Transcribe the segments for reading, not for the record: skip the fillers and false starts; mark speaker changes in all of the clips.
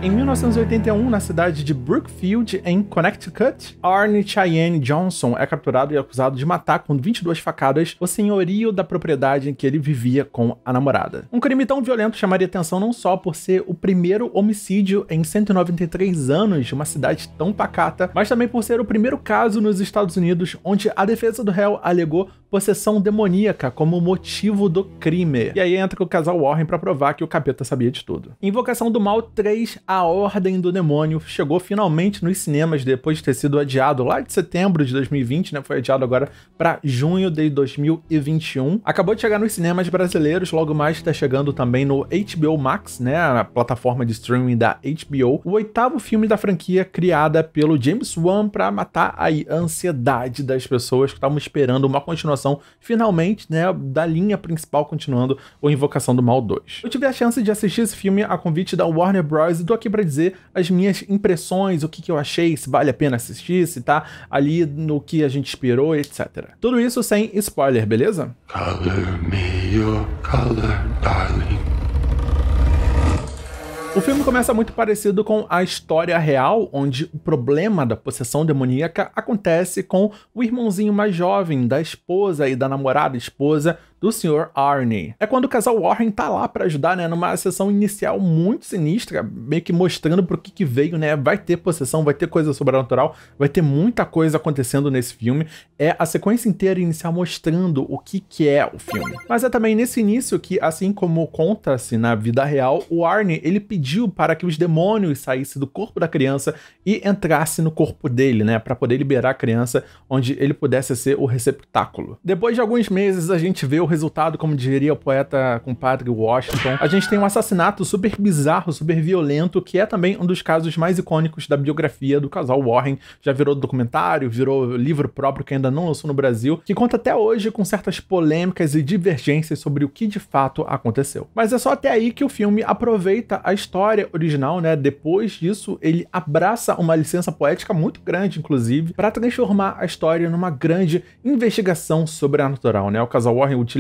Speaker 1: Em 1981, na cidade de Brookfield, em Connecticut, Arne Cheyenne Johnson é capturado e acusado de matar com 22 facadas o senhorio da propriedade em que ele vivia com a namorada. Um crime tão violento chamaria atenção não só por ser o primeiro homicídio em 193 anos de uma cidade tão pacata, mas também por ser o primeiro caso nos Estados Unidos onde a defesa do réu alegou possessão demoníaca como motivo do crime. E aí entra o casal Warren para provar que o capeta sabia de tudo. Invocação do Mal 3, A Ordem do Demônio, chegou finalmente nos cinemas depois de ter sido adiado lá de setembro de 2020, né? Foi adiado agora para junho de 2021. Acabou de chegar nos cinemas brasileiros, logo mais está chegando também no HBO Max, né? A plataforma de streaming da HBO. O 8º filme da franquia criada pelo James Wan para matar a ansiedade das pessoas que estavam esperando uma continuação finalmente, né, da linha principal continuando o Invocação do Mal 2. Eu tive a chance de assistir esse filme a convite da Warner Bros. E tô aqui pra dizer as minhas impressões, o que eu achei, se vale a pena assistir, se tá ali no que a gente esperou, etc. Tudo isso sem spoiler, beleza?
Speaker 2: Color me your color, darling.
Speaker 1: O filme começa muito parecido com a história real, onde o problema da possessão demoníaca acontece com o irmãozinho mais jovem da esposa e da namorada esposa do Sr. Arne. É quando o casal Warren tá lá pra ajudar, né, numa sessão inicial muito sinistra, meio que mostrando pro que veio, né, vai ter possessão, vai ter coisa sobrenatural, vai ter muita coisa acontecendo nesse filme. É a sequência inteira inicial mostrando o que é o filme. Mas é também nesse início que, assim como conta-se na vida real, o Arne, ele pediu para que os demônios saíssem do corpo da criança e entrassem no corpo dele, né, para poder liberar a criança, onde ele pudesse ser o receptáculo. Depois de alguns meses, a gente vê o resultado, como diria o poeta compadre Washington. A gente tem um assassinato super bizarro, super violento, que é também um dos casos mais icônicos da biografia do casal Warren. Já virou documentário, virou livro próprio que ainda não lançou no Brasil, que conta até hoje com certas polêmicas e divergências sobre o que de fato aconteceu. Mas é só até aí que o filme aproveita a história original, né? Depois disso, ele abraça uma licença poética muito grande, inclusive, para transformar a história numa grande investigação sobrenatural, né? O casal Warren utilizando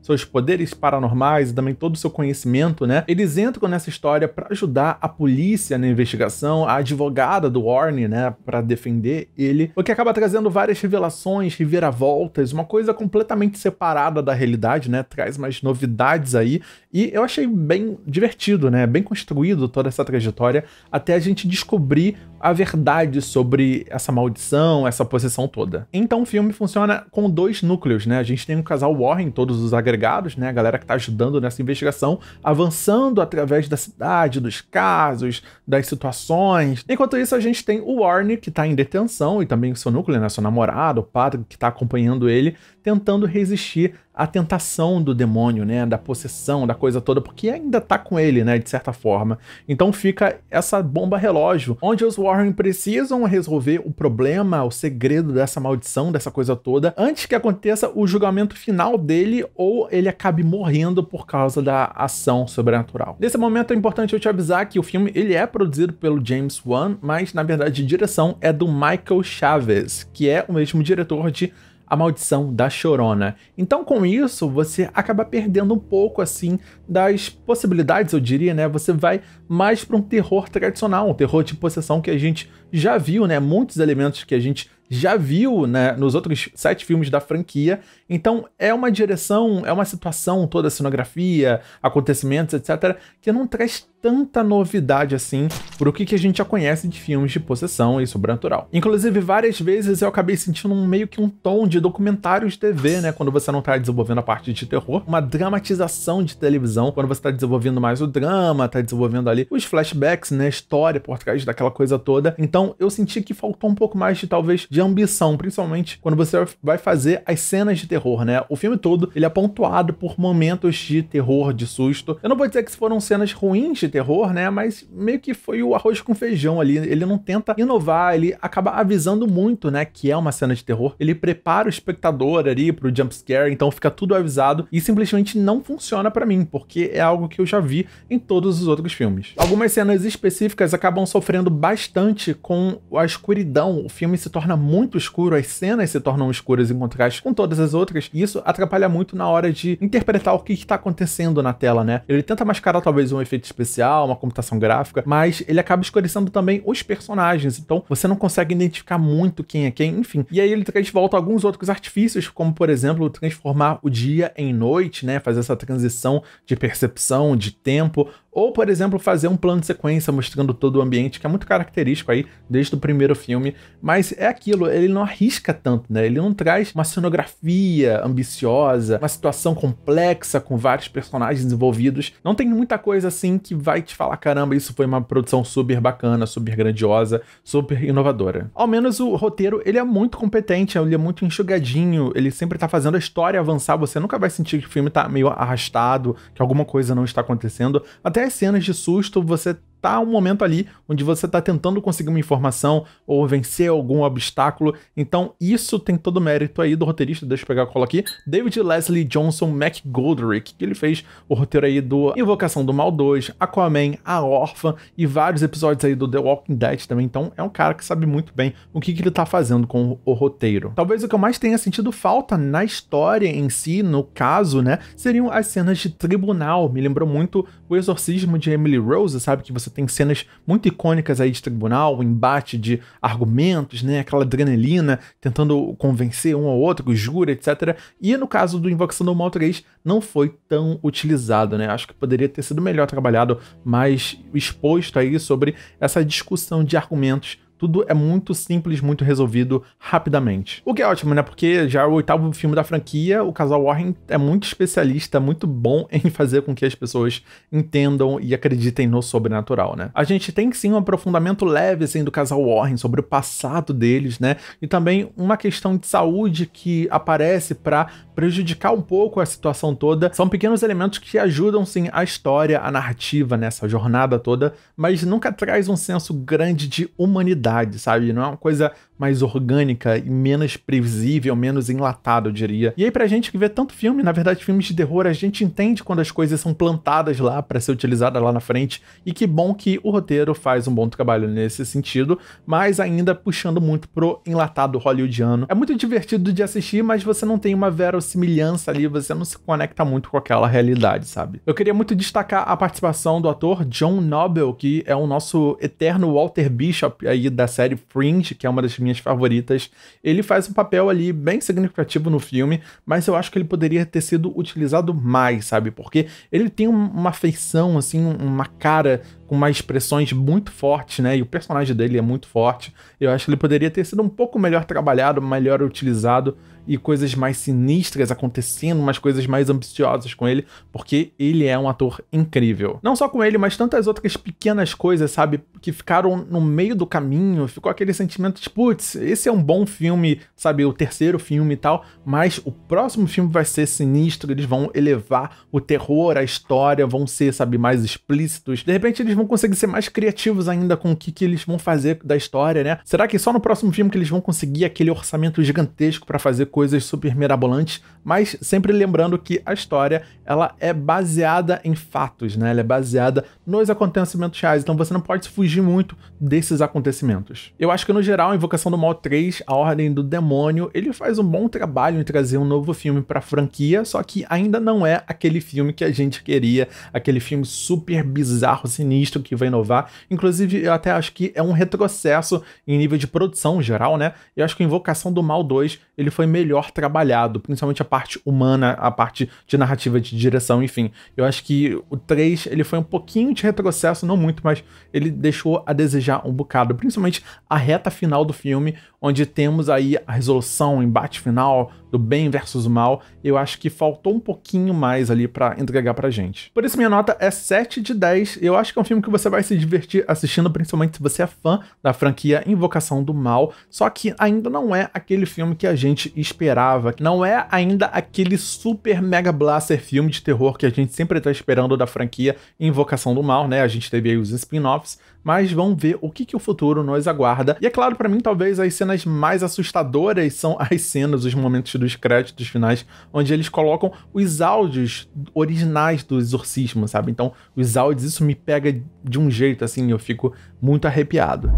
Speaker 1: seus poderes paranormais e também todo o seu conhecimento, né? Eles entram nessa história para ajudar a polícia na investigação, a advogada do Warren, né, para defender ele, o que acaba trazendo várias revelações, reviravoltas, uma coisa completamente separada da realidade, né? Traz mais novidades aí, e eu achei bem divertido, né? Bem construído toda essa trajetória até a gente descobrir a verdade sobre essa maldição, essa possessão toda. Então o filme funciona com dois núcleos, né? A gente tem um casal Warren, todos os agregados, né? A galera que tá ajudando nessa investigação, avançando através da cidade, dos casos, das situações. Enquanto isso, a gente tem o Warren, que tá em detenção, e também o seu núcleo, né? Seu namorado, o padre que tá acompanhando ele, tentando resistir à tentação do demônio, né? Da possessão, da coisa toda, porque ainda tá com ele, né? De certa forma. Então fica essa bomba relógio, onde os Warren precisam resolver o problema, o segredo dessa maldição, dessa coisa toda, antes que aconteça o julgamento final dele ou ele acabe morrendo por causa da ação sobrenatural. Nesse momento é importante eu te avisar que o filme ele é produzido pelo James Wan, mas na verdade a direção é do Michael Chaves, que é o mesmo diretor de A Maldição da Chorona. Então com isso você acaba perdendo um pouco assim das possibilidades, eu diria, né? Você vai mais para um terror tradicional, um terror de possessão que a gente já viu, né? Muitos elementos que a gente já viu, né, nos outros 7 filmes da franquia. Então é uma direção, é uma situação, toda a cenografia, acontecimentos, etc, que não traz tanta novidade assim pro que a gente já conhece de filmes de possessão e sobrenatural. Inclusive, várias vezes eu acabei sentindo meio que um tom de documentário de TV, né, quando você não tá desenvolvendo a parte de terror, uma dramatização de televisão, quando você tá desenvolvendo mais o drama, tá desenvolvendo ali os flashbacks, né, história por trás daquela coisa toda. Então eu senti que faltou um pouco mais de, talvez, de ambição, principalmente quando você vai fazer as cenas de terror, né? O filme todo, ele é pontuado por momentos de terror, de susto. Eu não vou dizer que foram cenas ruins de terror, né? Mas meio que foi o arroz com feijão ali. Ele não tenta inovar, ele acaba avisando muito, né, que é uma cena de terror. Ele prepara o espectador ali pro jumpscare, então fica tudo avisado e simplesmente não funciona pra mim, porque é algo que eu já vi em todos os outros filmes. Algumas cenas específicas acabam sofrendo bastante com a escuridão. O filme se torna muito escuro, as cenas se tornam escuras em contraste com todas as outras, e isso atrapalha muito na hora de interpretar o que está acontecendo na tela, né? Ele tenta mascarar talvez um efeito especial, artificial, uma computação gráfica, mas ele acaba escurecendo também os personagens, então você não consegue identificar muito quem é quem, enfim. E aí ele traz de volta alguns outros artifícios, como por exemplo, transformar o dia em noite, né, fazer essa transição de percepção, de tempo, ou por exemplo, fazer um plano de sequência mostrando todo o ambiente, que é muito característico aí desde o primeiro filme, mas é aquilo, ele não arrisca tanto, né, ele não traz uma cenografia ambiciosa, uma situação complexa com vários personagens envolvidos, não tem muita coisa assim que vai te falar, caramba, isso foi uma produção super bacana, super grandiosa, super inovadora. Ao menos o roteiro, ele é muito competente, ele é muito enxugadinho, ele sempre tá fazendo a história avançar, você nunca vai sentir que o filme tá meio arrastado, que alguma coisa não está acontecendo, até as cenas de susto, você tá um momento ali onde você tá tentando conseguir uma informação ou vencer algum obstáculo, então isso tem todo o mérito aí do roteirista, deixa eu pegar a cola aqui, David Leslie Johnson McGoldrick, que ele fez o roteiro aí do Invocação do Mal 2, Aquaman, A Órfã e vários episódios aí do The Walking Dead também, então é um cara que sabe muito bem o que ele tá fazendo com o roteiro. Talvez o que eu mais tenha sentido falta na história em si, no caso, né, seriam as cenas de tribunal, me lembrou muito o Exorcismo de Emily Rose, sabe, que você tem cenas muito icônicas aí de tribunal, o embate de argumentos, né, aquela adrenalina, tentando convencer um ao outro, o júri, etc. E no caso do Invocação do Mal 3, não foi tão utilizado, né, acho que poderia ter sido melhor trabalhado, mais exposto aí sobre essa discussão de argumentos. Tudo é muito simples, muito resolvido rapidamente. O que é ótimo, né? Porque já é o 8º filme da franquia, o casal Warren é muito especialista, muito bom em fazer com que as pessoas entendam e acreditem no sobrenatural, né? A gente tem sim um aprofundamento leve, assim, do casal Warren sobre o passado deles, né? E também uma questão de saúde que aparece para prejudicar um pouco a situação toda. São pequenos elementos que ajudam, sim, a história, a narrativa nessa jornada toda, mas nunca traz um senso grande de humanidade, sabe? Não é uma coisa mais orgânica e menos previsível, menos enlatada, eu diria. E aí pra gente que vê tanto filme, na verdade filmes de terror, a gente entende quando as coisas são plantadas lá pra ser utilizadas lá na frente, e que bom que o roteiro faz um bom trabalho nesse sentido, mas ainda puxando muito pro enlatado hollywoodiano. É muito divertido de assistir, mas você não tem uma verossimilhança ali, você não se conecta muito com aquela realidade, sabe? Eu queria muito destacar a participação do ator John Noble, que é o nosso eterno Walter Bishop aí da série Fringe, que é uma das minhas favoritas. Ele faz um papel ali bem significativo no filme, mas eu acho que ele poderia ter sido utilizado mais, sabe? Porque ele tem uma feição, assim, uma cara com umas expressões muito fortes, né? E o personagem dele é muito forte. Eu acho que ele poderia ter sido um pouco melhor trabalhado, melhor utilizado, e coisas mais sinistras acontecendo, umas coisas mais ambiciosas com ele, porque ele é um ator incrível. Não só com ele, mas tantas outras pequenas coisas, sabe, que ficaram no meio do caminho, ficou aquele sentimento de, putz, esse é um bom filme, sabe, o terceiro filme e tal, mas o próximo filme vai ser sinistro, eles vão elevar o terror, a história, vão ser, sabe, mais explícitos. De repente eles vão conseguir ser mais criativos ainda com o que eles vão fazer da história, né? Será que só no próximo filme que eles vão conseguir aquele orçamento gigantesco pra fazer coisas super mirabolantes? Mas sempre lembrando que a história, ela é baseada em fatos, né? Ela é baseada nos acontecimentos reais, então você não pode fugir muito desses acontecimentos. Eu acho que no geral, a Invocação do Mal 3, A Ordem do Demônio, ele faz um bom trabalho em trazer um novo filme pra franquia, só que ainda não é aquele filme que a gente queria, aquele filme super bizarro, sinistro, que vai inovar. Inclusive, eu até acho que é um retrocesso em nível de produção geral, né? Eu acho que a Invocação do Mal 2, ele foi melhor trabalhado, principalmente a parte humana, a parte de narrativa, de direção, enfim. Eu acho que o 3, ele foi um pouquinho de retrocesso, não muito, mas ele deixou a desejar um bocado, principalmente a reta final do filme, onde temos aí a resolução, o embate final do bem versus o mal. Eu acho que faltou um pouquinho mais ali pra entregar pra gente. Por isso minha nota é 7 de 10. Eu acho que é um filme que você vai se divertir assistindo, principalmente se você é fã da franquia Invocação do Mal, só que ainda não é aquele filme que a gente esperava, não é ainda aquele super mega blaster filme de terror que a gente sempre tá esperando da franquia Invocação do Mal, né? A gente teve aí os spin-offs, mas vamos ver o que o futuro nos aguarda. E é claro, pra mim, talvez as cenas mais assustadoras são as cenas, os momentos dos créditos finais, onde eles colocam os áudios originais do exorcismo, sabe? Então, os áudios, isso me pega de um jeito, assim, eu fico muito arrepiado.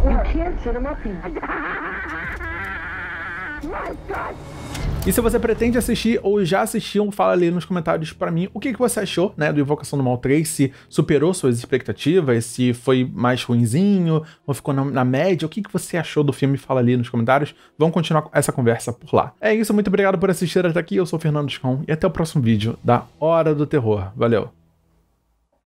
Speaker 1: You can't set him up. My God! E se você pretende assistir ou já assistiu, fala ali nos comentários pra mim o que você achou, né, do Invocação do Mal 3, se superou suas expectativas, se foi mais ruinzinho, ou ficou na média, o que você achou do filme, fala ali nos comentários. Vamos continuar essa conversa por lá. É isso, muito obrigado por assistir até aqui, eu sou o Fernando Scon, e até o próximo vídeo da Hora do Terror. Valeu!